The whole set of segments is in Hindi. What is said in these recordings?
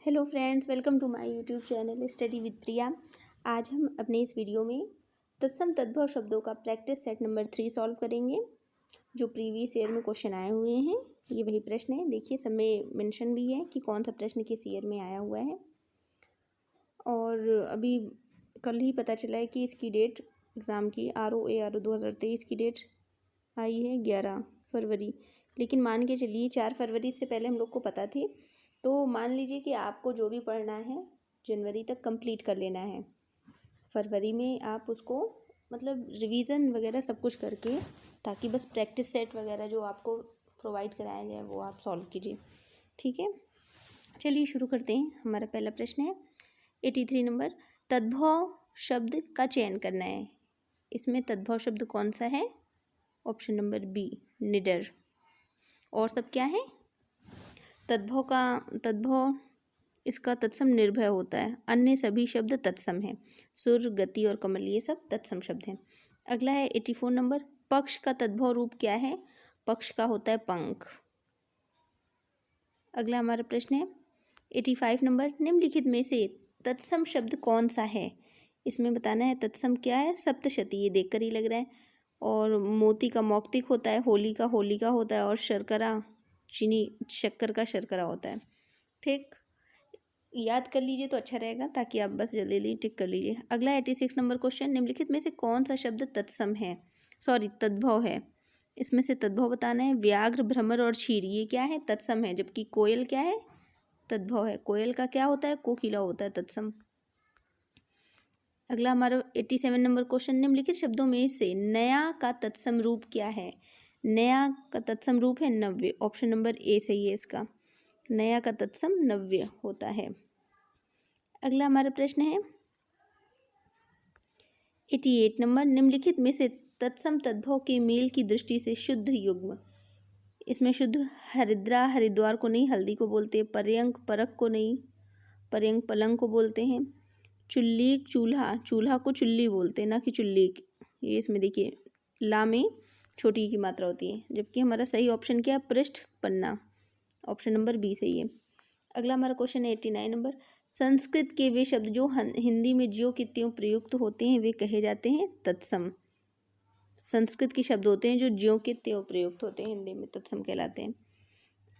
Hello friends, welcome to my YouTube channel study with Priya. आज हम अपने इस वीडियो में तत्सम तद्भव शब्दों का प्रैक्टिस सेट नंबर 3 सॉल्व करेंगे। जो प्रीवियस ईयर में क्वेश्चन आए हुए हैं ये वही प्रश्न है। देखिए, सब में मेंशन भी है कि कौन सा प्रश्न किस ईयर में आया हुआ है। और अभी कल ही पता चला है कि इसकी डेट एग्ज़ाम की RO 2023 की डेट आई है 11 फरवरी। लेकिन मान के चलिए 4 फरवरी से पहले हम लोग को पता थी, तो मान लीजिए कि आपको जो भी पढ़ना है जनवरी तक कंप्लीट कर लेना है। फरवरी में आप उसको मतलब रिवीजन वगैरह सब कुछ करके, ताकि बस प्रैक्टिस सेट वगैरह जो आपको प्रोवाइड कराया जाए वो आप सॉल्व कीजिए। ठीक है, चलिए शुरू करते हैं। हमारा पहला प्रश्न है 83 नंबर। तद्भव शब्द का चयन करना है। इसमें तद्भव शब्द कौन सा है? ऑप्शन नंबर बी, निडर। और सब क्या है? तद्भव इसका तत्सम निर्भय होता है। अन्य सभी शब्द तत्सम हैं। सुर, गति और कमल ये सब तत्सम शब्द हैं। अगला है 84 नंबर। पक्ष का तद्भव रूप क्या है? पक्ष का होता है पंख। अगला हमारा प्रश्न है 85 नंबर। निम्नलिखित में से तत्सम शब्द कौन सा है? इसमें बताना है तत्सम क्या है। सप्तशती, ये देखकर ही लग रहा है। और मोती का मौक्तिक होता है, होली का होलिका होता है, और शर्करा चीनी शक्कर का शर्करा होता है। ठीक, याद कर लीजिए तो अच्छा रहेगा, ताकि आप बस जल्दी जल्दी टिक कर लीजिए। अगला 86 नंबर क्वेश्चन। निम्नलिखित में से कौन सा शब्द तत्सम है, तद्भव है? इसमें से तद्भव बताना है। व्याघ्र, भ्रमर और क्षीर ये क्या है? तत्सम है। जबकि कोयल क्या है? तद्भव है। कोयल का क्या होता है? कोकिला होता है तत्सम। अगला हमारा 87 नंबर क्वेश्चन। निम्नलिखित शब्दों में से नया का तत्सम रूप क्या है? नया का तत्सम रूप है नव्य। ऑप्शन नंबर ए सही है इसका। नया का तत्सम नव्य होता है। अगला हमारा प्रश्न है 88 नंबर। निम्नलिखित में से तत्सम तद्भव के मेल की दृष्टि से शुद्ध युग्म। इसमें शुद्ध हरिद्रा हरिद्वार को नहीं, हल्दी को बोलते हैं। पर्यंक परक को नहीं, पर्यंक पलंग को बोलते हैं। चुल्लीक चूल्हा, चूल्हा को चुल्ली बोलते हैं, ना कि चुल्लीक। ये इसमें देखिए ला में छोटी की मात्रा होती है। जबकि हमारा सही ऑप्शन क्या है? पृष्ठ पन्ना। ऑप्शन नंबर बी सही है। अगला हमारा क्वेश्चन है 89 नंबर। संस्कृत के वे शब्द जो हिंदी में ज्यों की त्यों प्रयुक्त होते हैं वे कहे जाते हैं तत्सम। संस्कृत के शब्द होते हैं जो ज्यों के त्यों प्रयुक्त होते हैं, हिंदी में तत्सम कहलाते हैं।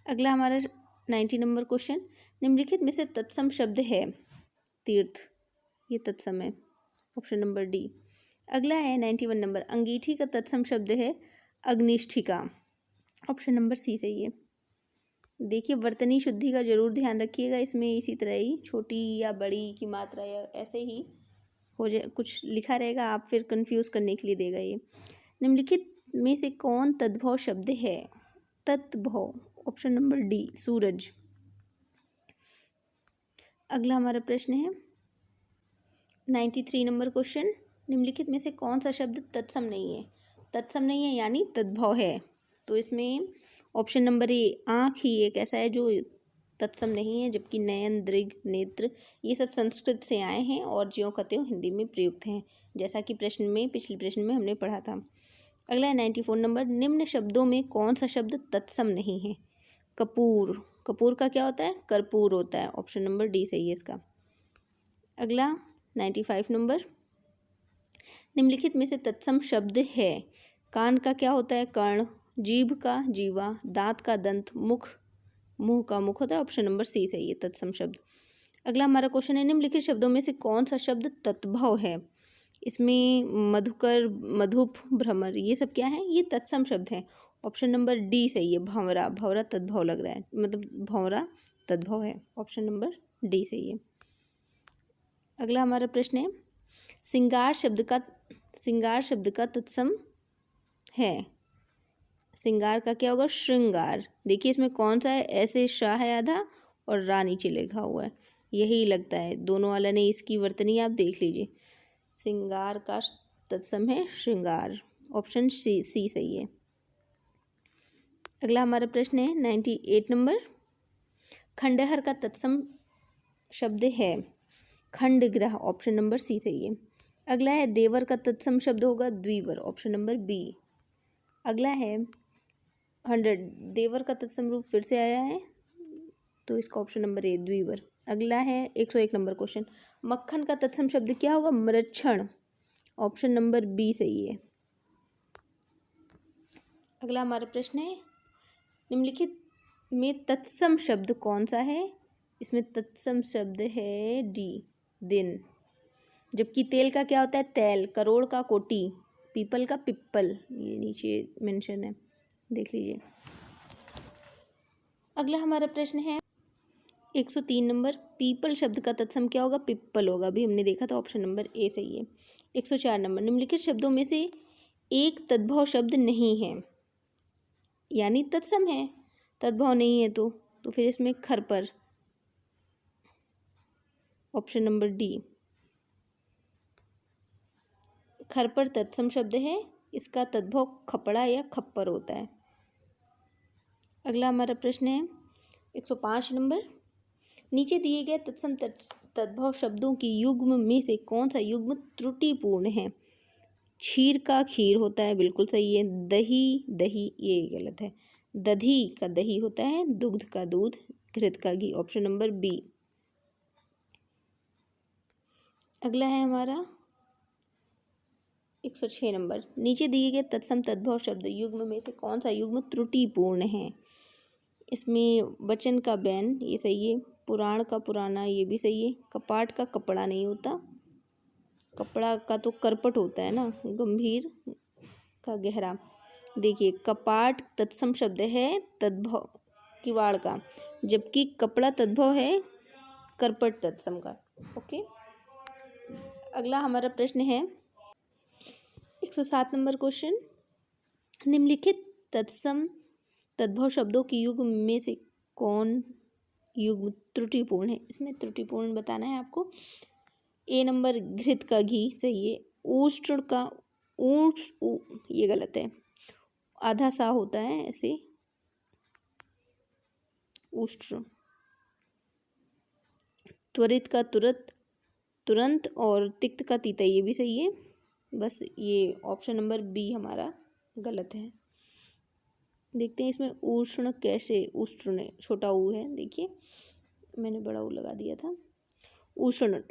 अगला हमारा 90 नंबर क्वेश्चन। निम्नलिखित में से तत्सम शब्द है तीर्थ, ये तत्सम है। Option number D. अगला है 91 नंबर। अंगीठी का तत्सम शब्द है अग्निष्ठिका। ऑप्शन नंबर सी सही है। देखिए, वर्तनी शुद्धि का जरूर ध्यान रखिएगा। इसमें इसी तरह ही छोटी या बड़ी की मात्रा या ऐसे ही हो जाए, कुछ लिखा रहेगा, आप फिर कंफ्यूज करने के लिए देगा ये। निम्नलिखित में से कौन तद्भव शब्द है? तत्भव। ऑप्शन नंबर डी, सूरज। अगला हमारा प्रश्न है 93 नंबर क्वेश्चन। निम्नलिखित में से कौन सा शब्द तत्सम नहीं है? तत्सम नहीं है यानी तद्भव है। तो इसमें ऑप्शन नंबर ए, आँख ही एक ऐसा है जो तत्सम नहीं है। जबकि नयन, दृग, नेत्र ये सब संस्कृत से आए हैं और ज्यों का त्यों हिंदी में प्रयुक्त हैं, जैसा कि पिछले प्रश्न में हमने पढ़ा था। अगला है 94 नंबर। निम्न शब्दों में कौन सा शब्द तत्सम नहीं है? कपूर, कपूर का क्या होता है? कर्पूर होता है। ऑप्शन नंबर डी सही है इसका। अगला 95 नंबर। निम्नलिखित में से तत्सम शब्द है। कान का क्या होता है? कर्ण। जीभ का जीवा। दांत का दंत। मुंह का मुख होता है। ऑप्शन नंबर सी सही है तत्सम शब्द। अगला हमारा क्वेश्चन है निम्नलिखित शब्दों में से कौन सा शब्द तद्भव है? इसमें मधुकर, मधुप, भ्रमर ये सब क्या है? ये तत्सम शब्द हैं। ऑप्शन नंबर डी सही है। भंवरा, भंवरा तद्भव लग रहा है, मतलब भंवरा तद्भव है। ऑप्शन नंबर डी सही है। अगला हमारा प्रश्न है सिंगार शब्द का तत्सम है। सिंगार का क्या होगा? श्रृंगार। देखिए इसमें कौन सा है? ऐसे शाह है आधा और रा नीचे लिखा हुआ है, यही लगता है। दोनों वाला ने इसकी वर्तनी आप देख लीजिए। सिंगार का तत्सम है श्रृंगार। ऑप्शन सी सही है। अगला हमारा प्रश्न है 98 नंबर। खंडहर का तत्सम शब्द है खंडग्रह। ऑप्शन नंबर सी सही है। अगला है देवर का तत्सम शब्द होगा द्विवर। Option number B. अगला है 100। देवर का तत्सम रूप फिर से आया है तो इसका ऑप्शन नंबर ए द्विवर। अगला है 101 नंबर क्वेश्चन, मक्खन का तत्सम शब्द क्या होगा? मृक्षण। ऑप्शन नंबर बी सही है। अगला हमारा प्रश्न है, निम्नलिखित में तत्सम शब्द कौन सा है? इसमें तत्सम शब्द है डी, दिन। जबकि तेल का क्या होता है? तैल। करोड़ का कोटि। पीपल का पिप्पल। ये नीचे मेंशन है, देख लीजिए। अगला हमारा प्रश्न है 103 नंबर, पीपल शब्द का तत्सम क्या होगा? पिप्पल होगा, अभी हमने देखा था, ऑप्शन नंबर ए सही है। 104 नंबर, निम्नलिखित शब्दों में से एक तद्भव शब्द नहीं है, यानी तत्सम है, तद्भव नहीं है तो फिर इसमें खरपर। ऑप्शन नंबर डी, खरपर तत्सम शब्द है, इसका तद्भव खपड़ा या खप्पर होता है। अगला हमारा प्रश्न है 105 नंबर, नीचे दिए गए तत्सम तद्भव शब्दों की युग्म में से कौन सा युग्म त्रुटिपूर्ण है? क्षीर का खीर होता है, बिल्कुल सही है। दही दही, ये गलत है। दधी का दही होता है, दुग्ध का दूध, घृत का घी। Option number B. अगला है हमारा 106 नंबर, नीचे दिए गए तत्सम तद्भव शब्द युग्म में से कौन सा युग्म त्रुटिपूर्ण है? इसमें वचन का बैन, ये सही है। पुराण का पुराना, ये भी सही है। कपाट का कपड़ा नहीं होता, कपड़ा का तो करपट होता है ना। गंभीर का गहरा। देखिए, कपाट तत्सम शब्द है तद्भव किवाड़ का, जबकि कपड़ा तद्भव है करपट तत्सम का। ओके। अगला हमारा प्रश्न है 107 नंबर क्वेश्चन, निम्नलिखित तत्सम तद्भव शब्दों की युग्म में से कौन युग्म त्रुटिपूर्ण है? इसमें त्रुटिपूर्ण बताना है आपको। ए नंबर, घृत का घी सही है। ऊष्ण का ये गलत है, आधा सा होता है ऐसे, उष्ट्र। त्वरित का तुरंत और तिक्त का तीता, ये भी सही है। बस ये ऑप्शन नंबर बी हमारा गलत है। देखते हैं इसमें उष्ण कैसे, उष्ण छोटा ऊ है, देखिए मैंने बड़ा ऊ लगा दिया था। उष्ण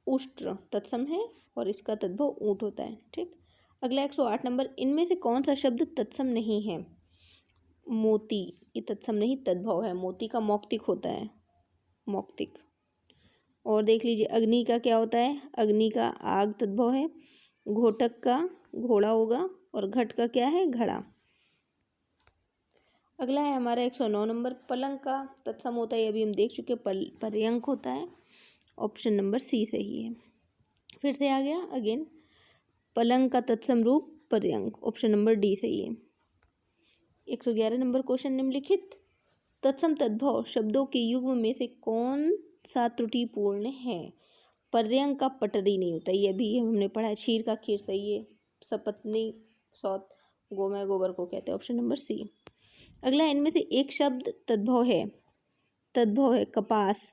उष्ट्र तत्सम है और इसका तद्भव ऊंट होता है। ठीक। अगला 108 नंबर, इनमें से कौन सा शब्द तत्सम नहीं है? मोती, ये तत्सम नहीं तद्भव है। मोती का मौक्तिक होता है, मौक्तिक। और देख लीजिए, अग्नि का क्या होता है? अग्नि का आग तद्भव है। घोटक का घोड़ा होगा और घट का क्या है? घड़ा। अगला है हमारा 109 नंबर, पलंग का तत्सम होता है, अभी हम देख चुके, पर्यंक होता है। ऑप्शन नंबर सी सही है। फिर से आ गया अगेन, पलंग का तत्सम रूप पर्यंक। ऑप्शन नंबर डी सही है। 111 नंबर क्वेश्चन, निम्नलिखित तत्सम तद्भव शब्दों के युग्म में से कौन सा त्रुटिपूर्ण है? पर्यंक का पटरी नहीं होता, ये भी हमने पढ़ा है। क्षीर का खीर सही है। सपत्नी सौत, गोमय गोबर को कहते हैं। Option number C. अगला, इनमें से एक शब्द तद्भव है कपास।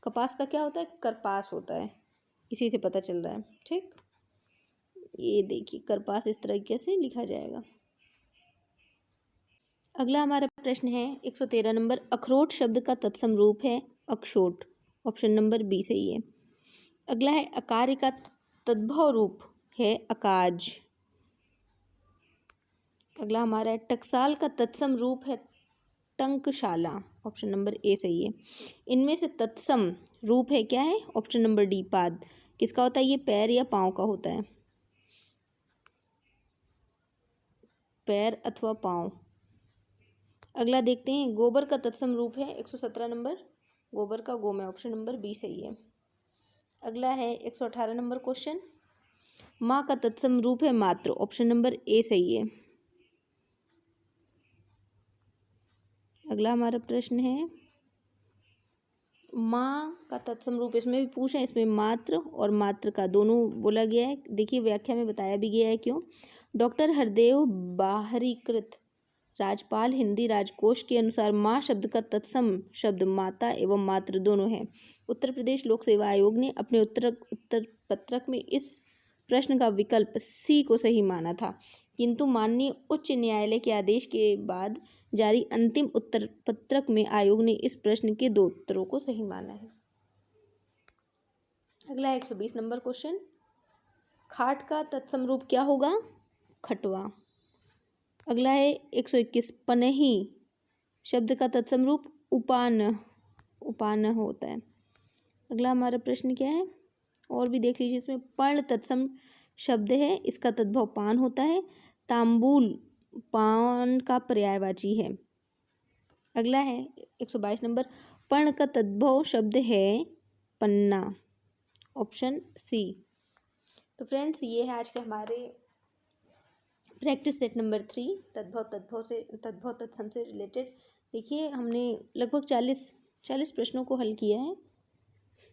कपास का क्या होता है? करपास होता है, इसी से पता चल रहा है। ठीक, ये देखिए करपास इस तरीके से लिखा जाएगा। अगला हमारा प्रश्न है 113 नंबर, अखरोट शब्द का तत्सम रूप है अक्षोट। ऑप्शन नंबर बी सही है। अगला है, अकार्य का तद्भव रूप है अकाज। अगला हमारा है, टकसाल का तत्सम रूप है टंकशाला। ऑप्शन नंबर ए सही है। इनमें से तत्सम रूप है क्या है? ऑप्शन नंबर डी पाद। किसका होता है? ये पैर या पाँव का होता है, पैर अथवा पाँव। अगला देखते हैं, गोबर का तत्सम रूप है 117 नंबर, गोबर का गोमय। ऑप्शन नंबर बी सही है। अगला है 118 नंबर क्वेश्चन, माँ का तत्सम रूप है मात्र। ऑप्शन नंबर ए सही है। अगला हमारा प्रश्न है, माँ का तत्सम रूप, इसमें भी पूछा है, इसमें मात्र और मात्र का दोनों बोला गया है। देखिए व्याख्या में बताया भी गया है क्यों। डॉक्टर हरदेव बाहरीकृत राजपाल हिंदी राजकोष के अनुसार माँ शब्द का तत्सम शब्द माता एवं मात्र दोनों है। उत्तर प्रदेश लोक सेवा आयोग ने अपने उत्तर पत्रक में इस प्रश्न का विकल्प सी को सही माना था, किंतु माननीय उच्च न्यायालय के आदेश के बाद जारी अंतिम उत्तर पत्रक में आयोग ने इस प्रश्न के 2 उत्तरों को सही माना है। अगला 120 नंबर क्वेश्चन, खाट का तत्सम रूप क्या होगा? खटवा। अगला है 121, पनही शब्द का तत्सम रूप उपान, उपान होता है। अगला हमारा प्रश्न क्या है, और भी देख लीजिए, इसमें पर्ण तत्सम शब्द है, इसका तद्भव पान होता है। तांबूल पान का पर्यायवाची है। अगला है 122 नंबर, पर्ण का तद्भव शब्द है पन्ना, ऑप्शन सी। तो फ्रेंड्स, ये है आज के हमारे प्रैक्टिस सेट नंबर 3 तद्भव तत्सम से रिलेटेड। देखिए, हमने लगभग 40 प्रश्नों को हल किया है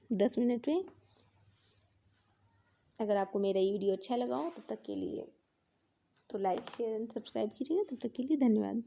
10 मिनट में। अगर आपको मेरा ये वीडियो अच्छा लगा हो तब तक के लिए तो लाइक शेयर एंड सब्सक्राइब कीजिएगा। तब तक के लिए धन्यवाद।